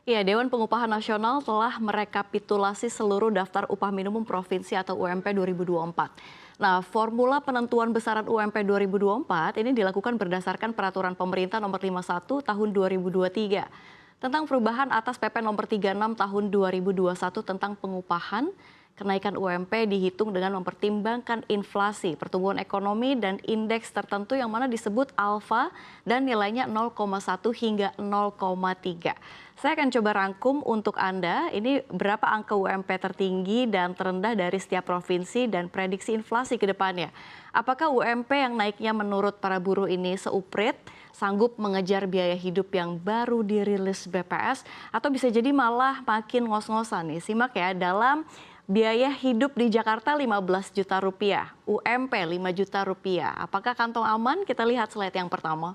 Ya, Dewan Pengupahan Nasional telah merekapitulasi seluruh daftar upah minimum provinsi atau UMP 2024. Nah, formula penentuan besaran UMP 2024 ini dilakukan berdasarkan Peraturan Pemerintah Nomor 51 Tahun 2023 tentang perubahan atas PP Nomor 36 Tahun 2021 tentang pengupahan. Kenaikan UMP dihitung dengan mempertimbangkan inflasi, pertumbuhan ekonomi, dan indeks tertentu yang mana disebut alfa dan nilainya 0,1 hingga 0,3. Saya akan coba rangkum untuk Anda, ini berapa angka UMP tertinggi dan terendah dari setiap provinsi dan prediksi inflasi ke depannya. Apakah UMP yang naiknya menurut para buruh ini seuprit, sanggup mengejar biaya hidup yang baru dirilis BPS, atau bisa jadi malah makin ngos-ngosan nih. Simak ya, dalam biaya hidup di Jakarta 15 juta rupiah, UMP 5 juta rupiah. Apakah kantong aman? Kita lihat slide yang pertama.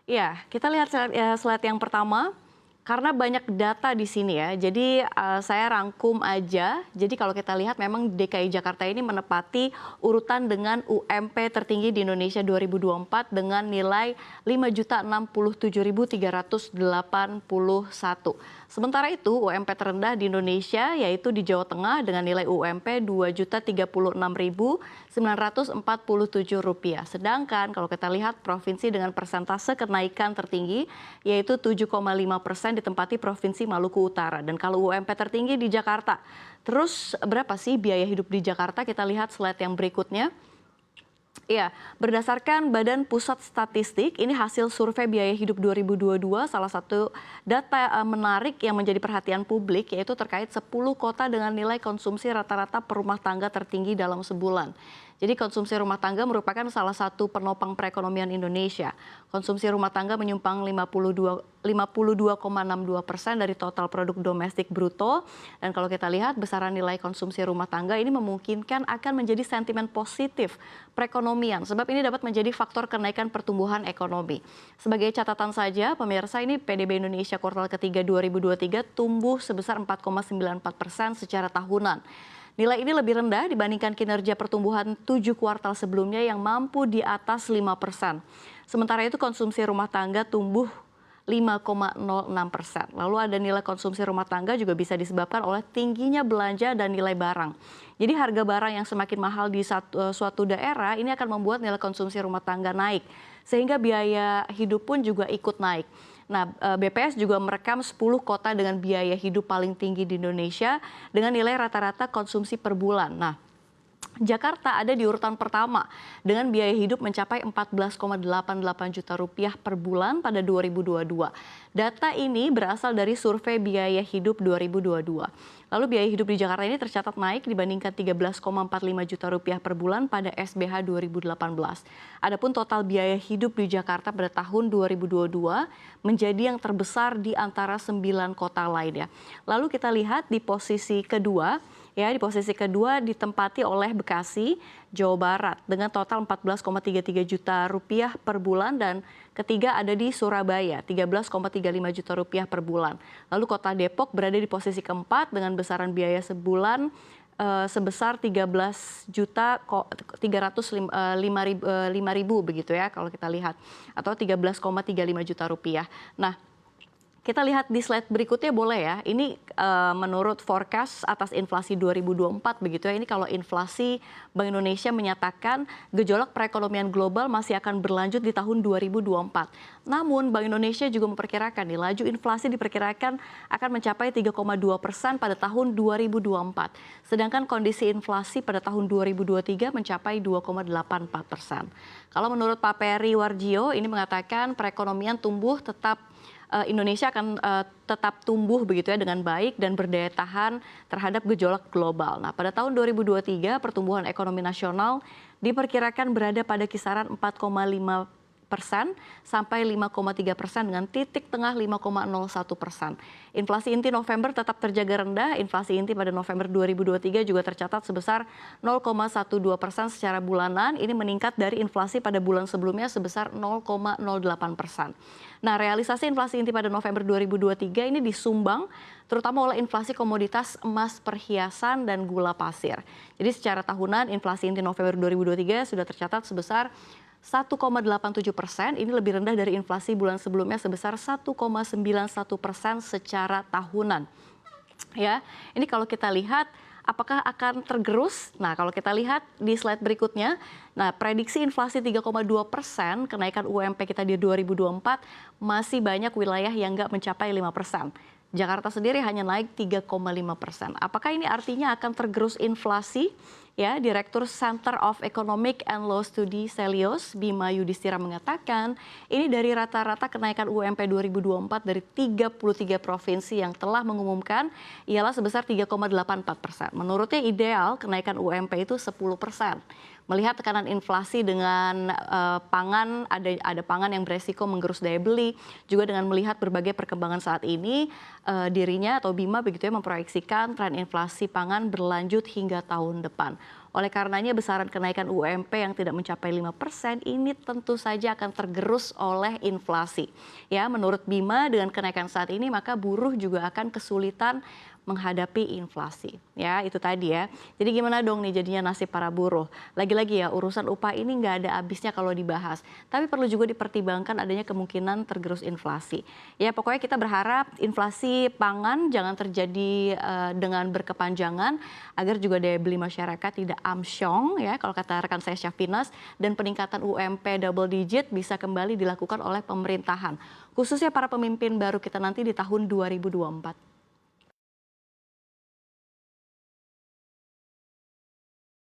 Ya, kita lihat slide yang pertama. Karena banyak data di sini ya, jadi saya rangkum aja. Jadi kalau kita lihat memang DKI Jakarta ini menepati urutan dengan UMP tertinggi di Indonesia 2024 dengan nilai 5.067.381. Sementara itu UMP terendah di Indonesia yaitu di Jawa Tengah dengan nilai UMP Rp2.036.947. Sedangkan kalau kita lihat provinsi dengan persentase kenaikan tertinggi yaitu 7,5% ditempati Provinsi Maluku Utara. Dan kalau UMP tertinggi di Jakarta, terus berapa sih biaya hidup di Jakarta? Kita lihat slide yang berikutnya. Ya, berdasarkan Badan Pusat Statistik, ini hasil survei biaya hidup 2022, salah satu data menarik yang menjadi perhatian publik yaitu terkait 10 kota dengan nilai konsumsi rata-rata per rumah tangga tertinggi dalam sebulan. Jadi konsumsi rumah tangga merupakan salah satu penopang perekonomian Indonesia. Konsumsi rumah tangga menyumbang 52,62% dari total produk domestik bruto. Dan kalau kita lihat besaran nilai konsumsi rumah tangga ini memungkinkan akan menjadi sentimen positif perekonomian. Sebab ini dapat menjadi faktor kenaikan pertumbuhan ekonomi. Sebagai catatan saja, pemirsa, ini PDB Indonesia kuartal ketiga 2023 tumbuh sebesar 4,94% secara tahunan. Nilai ini lebih rendah dibandingkan kinerja pertumbuhan 7 kuartal sebelumnya yang mampu di atas 5%. Sementara itu konsumsi rumah tangga tumbuh 5,06%. Lalu ada nilai konsumsi rumah tangga juga bisa disebabkan oleh tingginya belanja dan nilai barang. Jadi harga barang yang semakin mahal di suatu daerah ini akan membuat nilai konsumsi rumah tangga naik. Sehingga biaya hidup pun juga ikut naik. Nah, BPS juga merekam 10 kota dengan biaya hidup paling tinggi di Indonesia dengan nilai rata-rata konsumsi per bulan. Nah, Jakarta ada di urutan pertama dengan biaya hidup mencapai 14,88 juta rupiah per bulan pada 2022. Data ini berasal dari survei biaya hidup 2022. Lalu biaya hidup di Jakarta ini tercatat naik dibandingkan 13,45 juta rupiah per bulan pada SBH 2018. Adapun total biaya hidup di Jakarta pada tahun 2022 menjadi yang terbesar di antara 9 kota lainnya. Lalu kita lihat di posisi kedua, ditempati oleh Bekasi, Jawa Barat dengan total 14,33 juta rupiah per bulan dan ketiga ada di Surabaya 13,35 juta rupiah per bulan. Lalu kota Depok berada di posisi keempat dengan besaran biaya sebulan sebesar 13.305.005 begitu ya kalau kita lihat atau 13,35 juta rupiah. Nah, kita lihat di slide berikutnya boleh ya. Ini menurut forecast atas inflasi 2024 begitu ya. Ini kalau inflasi Bank Indonesia menyatakan gejolak perekonomian global masih akan berlanjut di tahun 2024. Namun Bank Indonesia juga memperkirakan nih laju inflasi diperkirakan akan mencapai 3,2% pada tahun 2024. Sedangkan kondisi inflasi pada tahun 2023 mencapai 2,84%. Kalau menurut Pak Peri Warjio ini mengatakan perekonomian tumbuh Indonesia akan tetap tumbuh begitu ya dengan baik dan berdaya tahan terhadap gejolak global. Nah, pada tahun 2023 pertumbuhan ekonomi nasional diperkirakan berada pada kisaran 4,5% sampai 5,3% dengan titik tengah 5,01%. Inflasi inti November tetap terjaga rendah. Inflasi inti pada November 2023 juga tercatat sebesar 0,12% secara bulanan. Ini meningkat dari inflasi pada bulan sebelumnya sebesar 0,08%. Nah, realisasi inflasi inti pada November 2023 ini disumbang terutama oleh inflasi komoditas emas perhiasan dan gula pasir. Jadi secara tahunan inflasi inti November 2023 sudah tercatat sebesar 1,87%, ini lebih rendah dari inflasi bulan sebelumnya sebesar 1,91% secara tahunan. Ya, ini kalau kita lihat apakah akan tergerus? Nah, kalau kita lihat di slide berikutnya, nah prediksi inflasi 3,2%, kenaikan UMP kita di 2024 masih banyak wilayah yang nggak mencapai 5%. Jakarta sendiri hanya naik 3,5%. Apakah ini artinya akan tergerus inflasi? Ya, Direktur Center of Economic and Law Study Celios, Bima Yudhistira mengatakan, ini dari rata-rata kenaikan UMP 2024 dari 33 provinsi yang telah mengumumkan ialah sebesar 3,84%. Menurutnya ideal kenaikan UMP itu 10%. Melihat tekanan inflasi dengan pangan, ada pangan yang beresiko menggerus daya beli, juga dengan melihat berbagai perkembangan saat ini, dirinya atau Bima begitu ya memproyeksikan tren inflasi pangan berlanjut hingga tahun depan. Oleh karenanya besaran kenaikan UMP yang tidak mencapai 5% ini tentu saja akan tergerus oleh inflasi. Ya, menurut Bima dengan kenaikan saat ini maka buruh juga akan kesulitan menghadapi inflasi. Ya, itu tadi ya. Jadi gimana dong nih jadinya nasib para buruh? Lagi-lagi ya, urusan upah ini nggak ada habisnya kalau dibahas. Tapi perlu juga dipertimbangkan adanya kemungkinan tergerus inflasi. Ya, pokoknya kita berharap inflasi pangan jangan terjadi dengan berkepanjangan agar juga daya beli masyarakat tidak amsyong ya, kalau kata rekan saya Syafinas, dan peningkatan UMP double digit bisa kembali dilakukan oleh pemerintahan. Khususnya para pemimpin baru kita nanti di tahun 2024.